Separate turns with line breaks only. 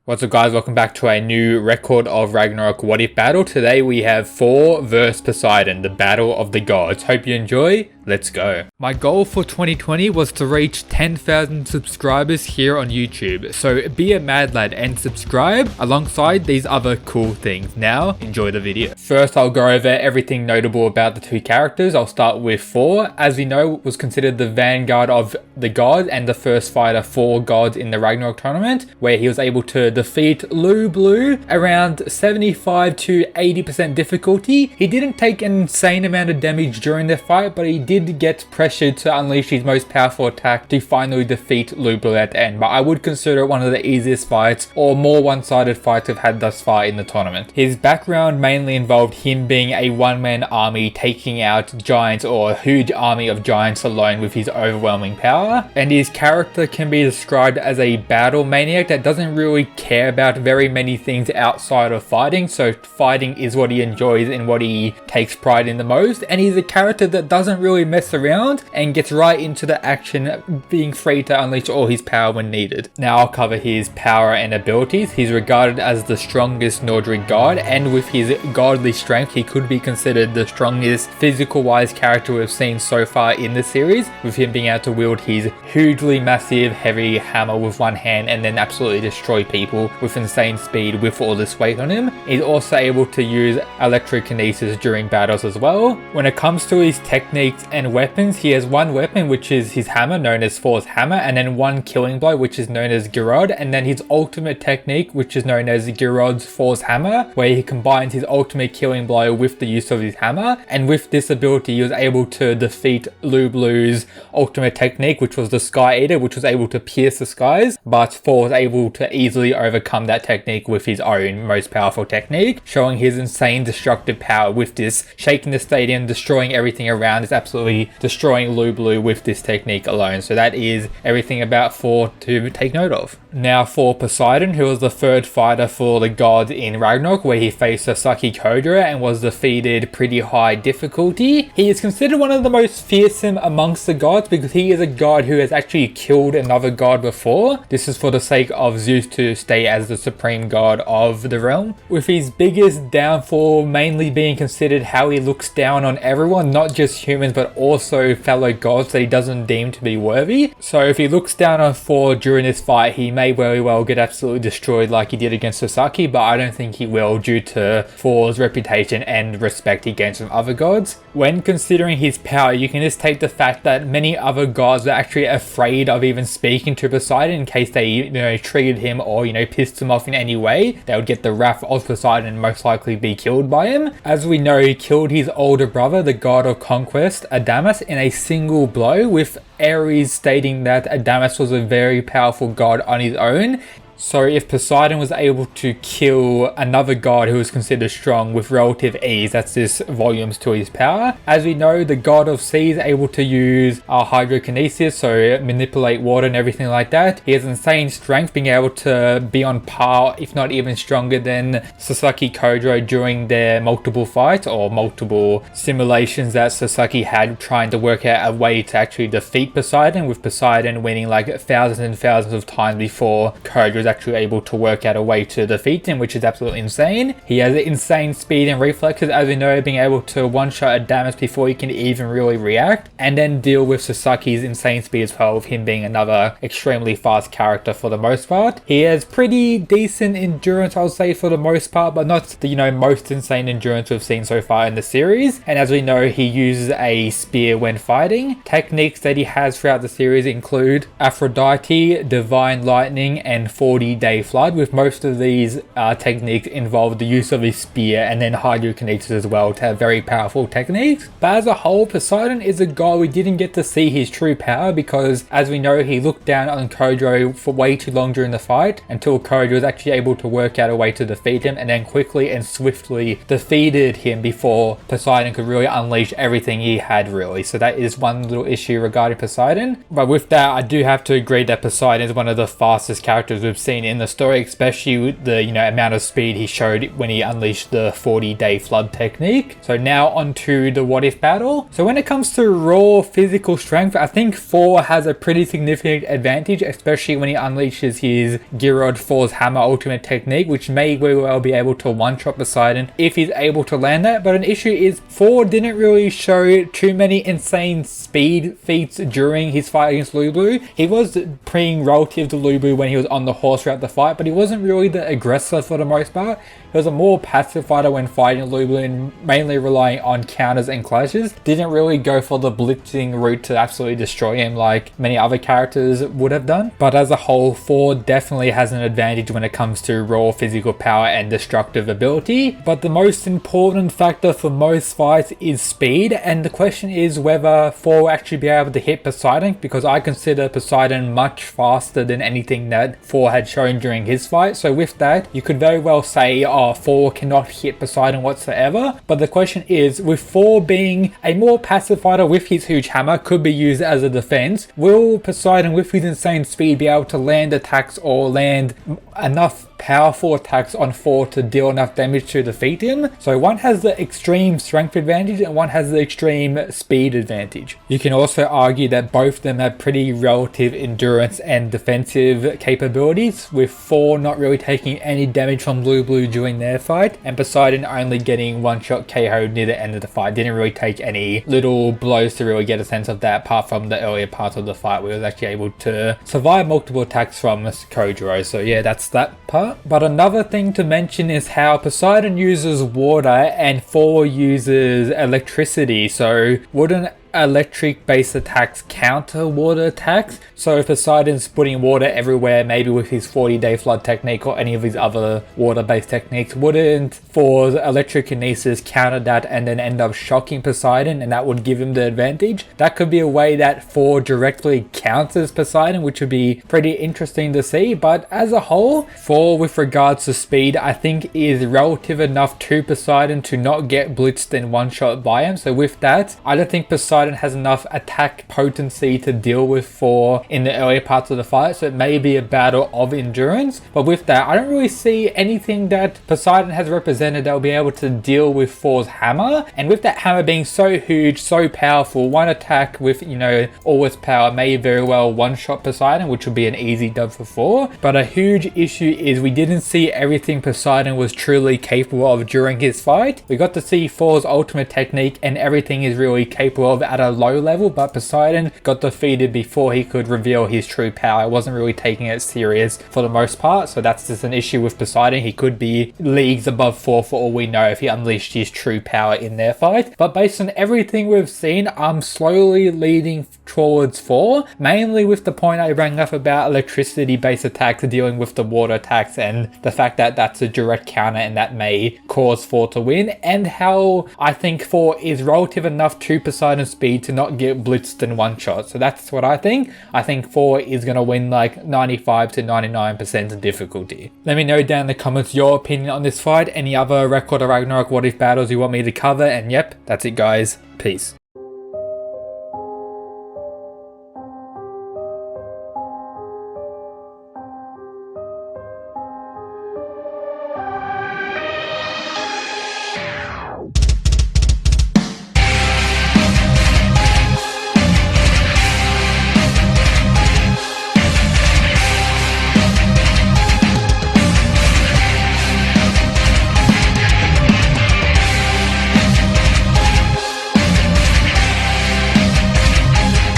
What's up guys, welcome back to a new Record of Ragnarok What If battle. Today we have Thor vs Poseidon, the battle of the gods. Hope you enjoy, let's go. My goal for 2020 was to reach 10,000 subscribers here on YouTube. So be a mad lad and subscribe alongside these other cool things. Now, enjoy the video. First I'll go over everything notable about the two characters. I'll start with Thor. As we know, was considered the vanguard of the gods and the first fighter for gods in the Ragnarok tournament, where he was able to defeat Lu-Blu around 75 to 80% difficulty. He didn't take an insane amount of damage during the fight, but he did get pressured to unleash his most powerful attack to finally defeat Lu-Blu at the end. But I would consider it one of the easiest fights or more one-sided fights we've had thus far in the tournament. His background mainly involved him being a one-man army taking out giants or a huge army of giants alone with his overwhelming power, and his character can be described as a battle maniac that doesn't really care about very many things outside of fighting. So fighting is what he enjoys and what he takes pride in the most, and he's a character that doesn't really mess around and gets right into the action, being free to unleash all his power when needed. Now I'll cover his power and abilities. He's regarded as the strongest Nordrig god, and with his godly strength he could be considered the strongest physical wise character we've seen so far in the series, with him being able to wield his hugely massive heavy hammer with one hand and then absolutely destroy people with insane speed with all this weight on him. He's also able to use electrokinesis during battles as well. When it comes to his techniques and weapons, he has one weapon which is his hammer, known as Thor's hammer, and then one killing blow which is known as Geirröd, and then his ultimate technique which is known as Geirröd's Thor's hammer, where he combines his ultimate killing blow with the use of his hammer. And with this ability he was able to defeat Lu-Blu's ultimate technique, which was the Sky Eater, which was able to pierce the skies, but Thor was able to easily overcome that technique with his own most powerful technique, showing his insane destructive power with this, shaking the stadium, destroying everything around. Is absolutely destroying Lu-Blu with this technique alone. So that is everything about Thor to take note of. Now for Poseidon, who was the third fighter for the gods in Ragnarok, where he faced Sasaki Kodra and was defeated pretty high difficulty. He is considered one of the most fearsome amongst the gods because he is a god who has actually killed another god before. This is for the sake of Zeus to stay as the supreme god of the realm, with his biggest downfall mainly being considered how he looks down on everyone, not just humans but also fellow gods that he doesn't deem to be worthy. So if he looks down on Thor during this fight, he may very well get absolutely destroyed like he did against Sasaki, but I don't think he will due to Thor's reputation and respect he gains from other gods. When considering his power, you can just take the fact that many other gods are actually afraid of even speaking to Poseidon in case they triggered him or pissed him off in any way. They would get the wrath of Poseidon and most likely be killed by him. As we know, he killed his older brother, the god of conquest, Adamas, in a single blow, with Ares stating that Adamas was a very powerful god on his own. So if Poseidon was able to kill another god who was considered strong with relative ease, that's just volumes to his power. As we know, the god of sea is able to use hydrokinesis, so manipulate water and everything like that. He has insane strength, being able to be on par, if not even stronger than Sasaki Kodra during their multiple fights or multiple simulations that Sasaki had trying to work out a way to actually defeat Poseidon, with Poseidon winning like thousands and thousands of times before Kodra was actually able to work out a way to defeat him, which is absolutely insane. He has insane speed and reflexes, as we know, being able to one-shot Adamas before he can even really react, and then deal with Sasaki's insane speed as well, with him being another extremely fast character for the most part. He has pretty decent endurance, I'll say, for the most part, but not the most insane endurance we've seen so far in the series. And as we know, he uses a spear when fighting. Techniques that he has throughout the series include Aphrodite, Divine Lightning, and 40-day flood, with most of these techniques involve the use of his spear and then hydrokinesis as well to have very powerful techniques. But as a whole, Poseidon is a god we didn't get to see his true power because, as we know, he looked down on Kodra for way too long during the fight until Kodra was actually able to work out a way to defeat him, and then quickly and swiftly defeated him before Poseidon could really unleash everything he had, really. So that is one little issue regarding Poseidon. But with that, I do have to agree that Poseidon is one of the fastest characters we've seen in the story, especially with the amount of speed he showed when he unleashed the 40-day flood technique. So now onto the what if battle. So when it comes to raw physical strength, I think Thor has a pretty significant advantage, especially when he unleashes his Girod's Thor's Hammer ultimate technique, which may very well be able to one-shot Poseidon if he's able to land that. But an issue is Thor didn't really show too many insane speed feats during his fight against Lu Bu. He was being relative to Lu Bu when he was on the horse throughout the fight, but he wasn't really the aggressor for the most part. He was a more passive fighter when fighting Lu Bu and mainly relying on counters and clashes. Didn't really go for the blitzing route to absolutely destroy him like many other characters would have done. But as a whole, Thor definitely has an advantage when it comes to raw physical power and destructive ability. But the most important factor for most fights is speed, and the question is whether Thor will actually be able to hit Poseidon, because I consider Poseidon much faster than anything that Thor had shown during his fight. So with that, you could very well say, oh, Thor cannot hit Poseidon whatsoever. But the question is, with Thor being a more passive fighter with his huge hammer, could be used as a defense, will Poseidon with his insane speed be able to land attacks or land enough powerful attacks on Thor to deal enough damage to defeat him? So one has the extreme strength advantage and one has the extreme speed advantage. You can also argue that both of them have pretty relative endurance and defensive capabilities, with Thor not really taking any damage from Lu Bu during their fight, and Poseidon only getting one-shot KO'd near the end of the fight. Didn't really take any little blows to really get a sense of that, apart from the earlier part of the fight where he was actually able to survive multiple attacks from Kojiro. So yeah, that's that part. But another thing to mention is how Poseidon uses water and Thor uses electricity. So wouldn't electric based attacks counter water attacks? So if Poseidon's putting water everywhere, maybe with his 40-day flood technique or any of his other water based techniques, wouldn't Thor's electrokinesis counter that and then end up shocking Poseidon, and that would give him the advantage? That could be a way that Thor directly counters Poseidon, which would be pretty interesting to see. But as a whole, Thor with regards to speed, I think is relative enough to Poseidon to not get blitzed and one shot by him. So with that, I don't think Poseidon has enough attack potency to deal with Thor in the earlier parts of the fight, so it may be a battle of endurance. But with that, I don't really see anything that Poseidon has represented that will be able to deal with Thor's hammer, and with that hammer being so huge, so powerful, one attack with all its power may very well one-shot Poseidon, which would be an easy dub for Thor. But a huge issue is we didn't see everything Poseidon was truly capable of during his fight. We got to see Thor's ultimate technique and everything he's really capable of at a low level, but Poseidon got defeated before he could reveal his true power. I wasn't really taking it serious for the most part, so that's just an issue with Poseidon. He could be leagues above Thor for all we know if he unleashed his true power in their fight. But based on everything we've seen, I'm slowly leading towards Thor, mainly with the point I bring up about electricity based attacks dealing with the water attacks and the fact that that's a direct counter and that may cause Thor to win, and how I think Thor is relative enough to Poseidon's speed to not get blitzed in one shot. So that's what I think. I think Thor is going to win like 95 to 99% difficulty. Let me know down in the comments your opinion on this fight, any other Record of Ragnarok what if battles you want me to cover, and yep, that's it guys. Peace.